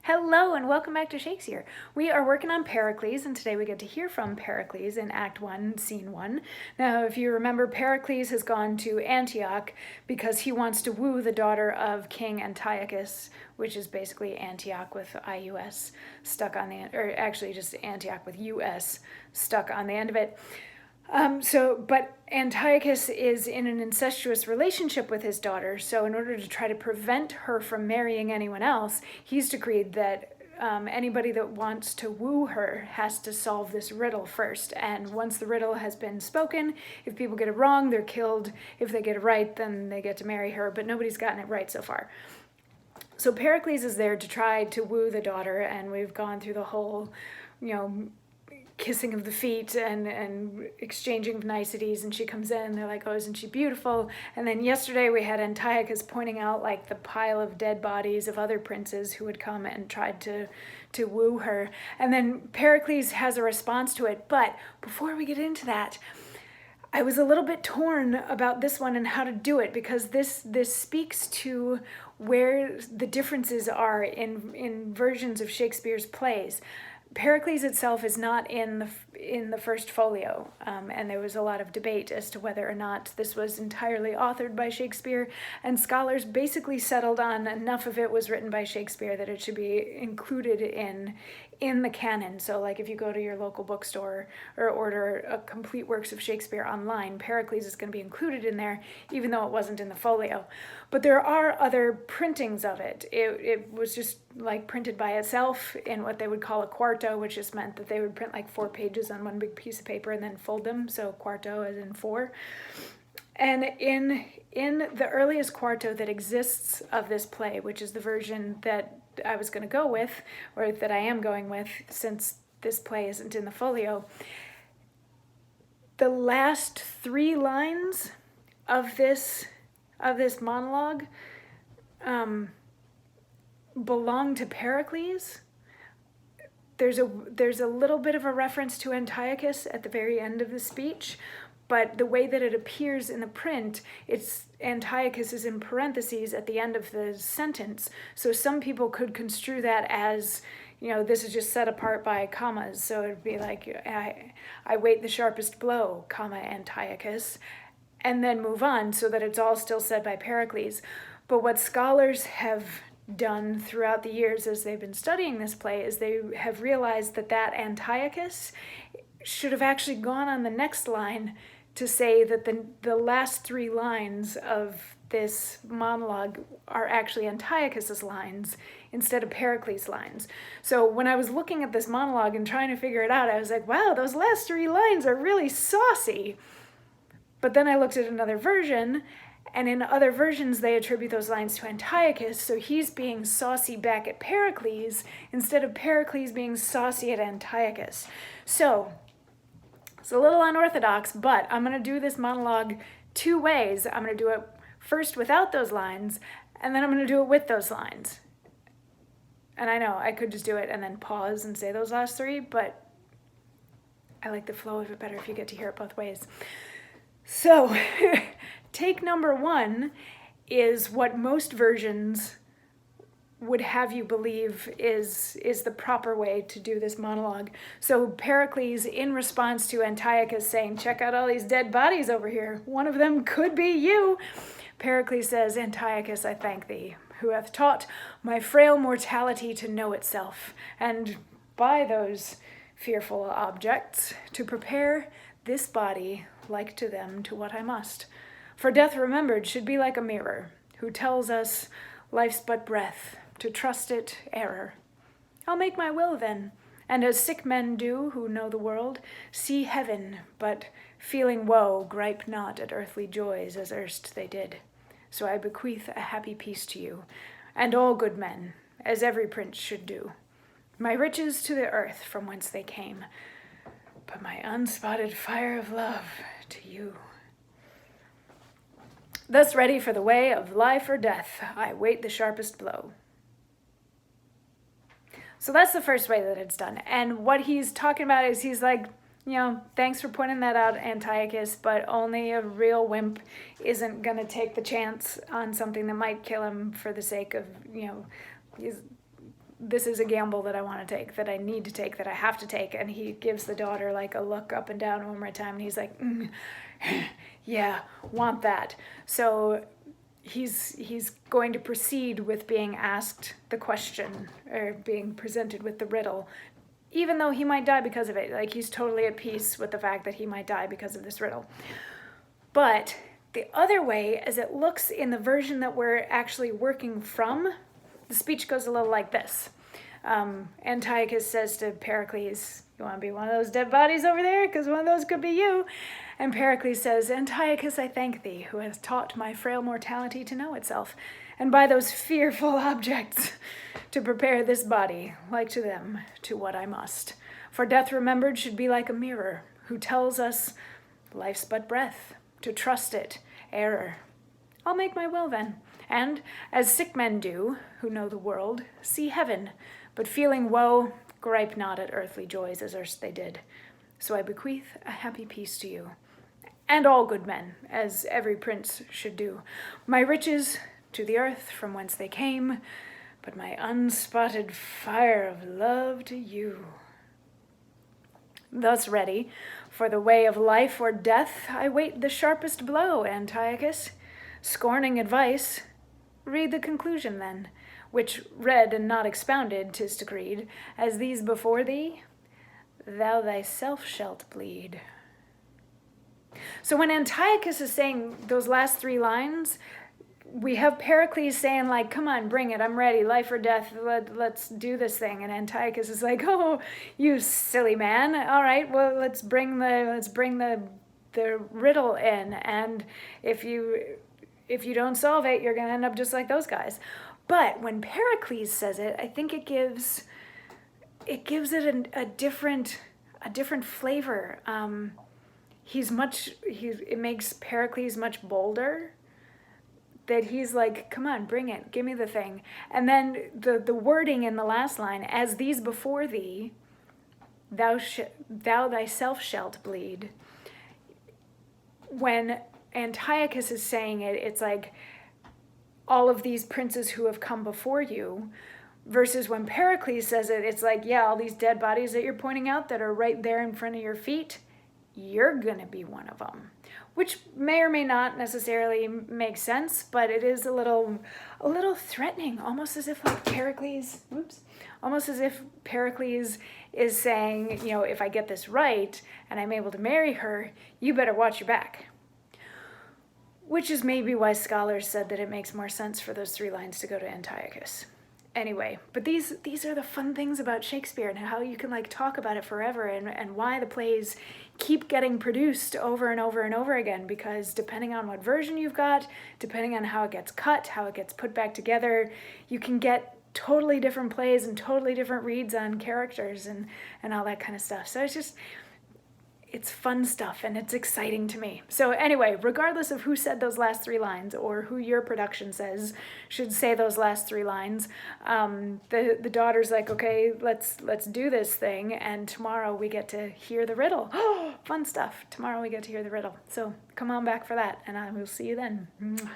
Hello and welcome back to Shakesyear. We are working on Pericles, and today we get to hear from Pericles in Act 1, Scene 1. Now, if you remember, Pericles has gone to Antioch because he wants to woo the daughter of King Antiochus, which is basically Antioch with IUS stuck on the end, or actually just Antioch with US stuck on the end of it. But Antiochus is in an incestuous relationship with his daughter, so in order to try to prevent her from marrying anyone else, he's decreed that anybody that wants to woo her has to solve this riddle first. And once the riddle has been spoken, if people get it wrong, they're killed. If they get it right, then they get to marry her, but nobody's gotten it right so far. So Pericles is there to try to woo the daughter, and we've gone through the whole, kissing of the feet and exchanging of niceties, and she comes in and they're like, oh, isn't she beautiful? And then yesterday we had Antiochus pointing out like the pile of dead bodies of other princes who had come and tried to woo her, and then Pericles has a response to it. But before we get into that, I was a little bit torn about this one and how to do it, because this speaks to where the differences are in versions of Shakespeare's plays. Pericles itself is not in the first folio, and there was a lot of debate as to whether or not this was entirely authored by Shakespeare, and scholars basically settled on enough of it was written by Shakespeare that it should be included in the canon. So like if you go to your local bookstore or order a complete works of Shakespeare online, Pericles is going to be included in there, even though it wasn't in the folio. But there are other printings of it. It was just like printed by itself in what they would call a quarto, which just meant that they would print like 4 pages on one big piece of paper and then fold them. So quarto as in 4. And in the earliest quarto that exists of this play, which is the version that I was going to go with, or that I am going with since this play isn't in the folio, the last 3 lines of this monologue belong to Pericles. There's a little bit of a reference to Antiochus at the very end of the speech, but the way that it appears in the print, it's Antiochus is in parentheses at the end of the sentence. So some people could construe that as, this is just set apart by commas. So it'd be like, I wait the sharpest blow, comma, Antiochus, and then move on so that it's all still said by Pericles. But what scholars have done throughout the years as they've been studying this play is they have realized that Antiochus should have actually gone on the next line to say that the last 3 lines of this monologue are actually Antiochus's lines instead of Pericles' lines. So when I was looking at this monologue and trying to figure it out, I was like, wow, those last 3 lines are really saucy. But then I looked at another version, and in other versions they attribute those lines to Antiochus, so he's being saucy back at Pericles instead of Pericles being saucy at Antiochus. So it's a little unorthodox, but I'm going to do this monologue 2 ways. I'm going to do it first without those lines, and then I'm going to do it with those lines. And I know I could just do it and then pause and say those last 3, but I like the flow of it better if you get to hear it both ways. So take number 1 is what most versions would have you believe is the proper way to do this monologue. So Pericles, in response to Antiochus saying, check out all these dead bodies over here, one of them could be you, Pericles says, Antiochus, I thank thee, who hath taught my frail mortality to know itself, and by those fearful objects to prepare this body like to them to what I must. For death remembered should be like a mirror, who tells us life's but breath, to trust it error. I'll make my will then, and as sick men do who know the world, see heaven, but feeling woe, gripe not at earthly joys as erst they did. So I bequeath a happy peace to you, and all good men, as every prince should do. My riches to the earth from whence they came, but my unspotted fire of love to you. Thus ready for the way of life or death, I wait the sharpest blow. So that's the first way that it's done. And what he's talking about is he's like, thanks for pointing that out, Antiochus, but only a real wimp isn't going to take the chance on something that might kill him for the sake of, this is a gamble that I want to take, that I need to take, that I have to take. And he gives the daughter like a look up and down one more time, and he's like, yeah, want that. So he's going to proceed with being asked the question, or being presented with the riddle, even though he might die because of it. Like, he's totally at peace with the fact that he might die because of this riddle. But the other way, as it looks in the version that we're actually working from, the speech goes a little like this. Antiochus says to Pericles, you want to be one of those dead bodies over there? Because one of those could be you. And Pericles says, Antiochus, I thank thee, who has taught my frail mortality to know itself, and by those fearful objects to prepare this body, like to them, to what I must. For death remembered should be like a mirror, who tells us life's but breath, to trust it, error. I'll make my will then, and, as sick men do, who know the world, see heaven, but feeling woe, gripe not at earthly joys as erst they did. So I bequeath a happy peace to you, and all good men, as every prince should do. My riches to the earth from whence they came, but my unspotted fire of love to you. Thus ready, for the way of life or death, I wait the sharpest blow, Antiochus. Scorning advice, read the conclusion then, which read and not expounded, 'tis decreed, as these before thee, thou thyself shalt bleed. So when Antiochus is saying those last 3 lines, we have Pericles saying, like, come on, bring it, I'm ready, life or death, let's do this thing. And Antiochus is like, oh, you silly man. All right, well, let's bring the riddle in, and if you don't solve it, you're gonna end up just like those guys. But when Pericles says it, I think it gives it a different flavor. It makes Pericles much bolder. That he's like, come on, bring it, give me the thing. And then the wording in the last line, as these before thee, thou thyself shalt bleed. When Antiochus is saying it, it's like all of these princes who have come before you, versus when Pericles says it, it's like, yeah, all these dead bodies that you're pointing out that are right there in front of your feet, you're gonna be one of them. Which may or may not necessarily make sense, but it is a little threatening, almost as if like Pericles is saying, you know, if I get this right and I'm able to marry her, you better watch your back. Which is maybe why scholars said that it makes more sense for those 3 lines to go to Antiochus. Anyway, but these are the fun things about Shakespeare, and how you can like talk about it forever, and why the plays keep getting produced over and over and over again, because depending on what version you've got, depending on how it gets cut, how it gets put back together, you can get totally different plays and totally different reads on characters and all that kind of stuff. So it's fun stuff, and it's exciting to me. So anyway, regardless of who said those last 3 lines, or who your production says should say those last 3 lines, the daughter's like, okay, let's do this thing, and tomorrow we get to hear the riddle. Oh, fun stuff. Tomorrow we get to hear the riddle. So come on back for that, and I will see you then. Mwah.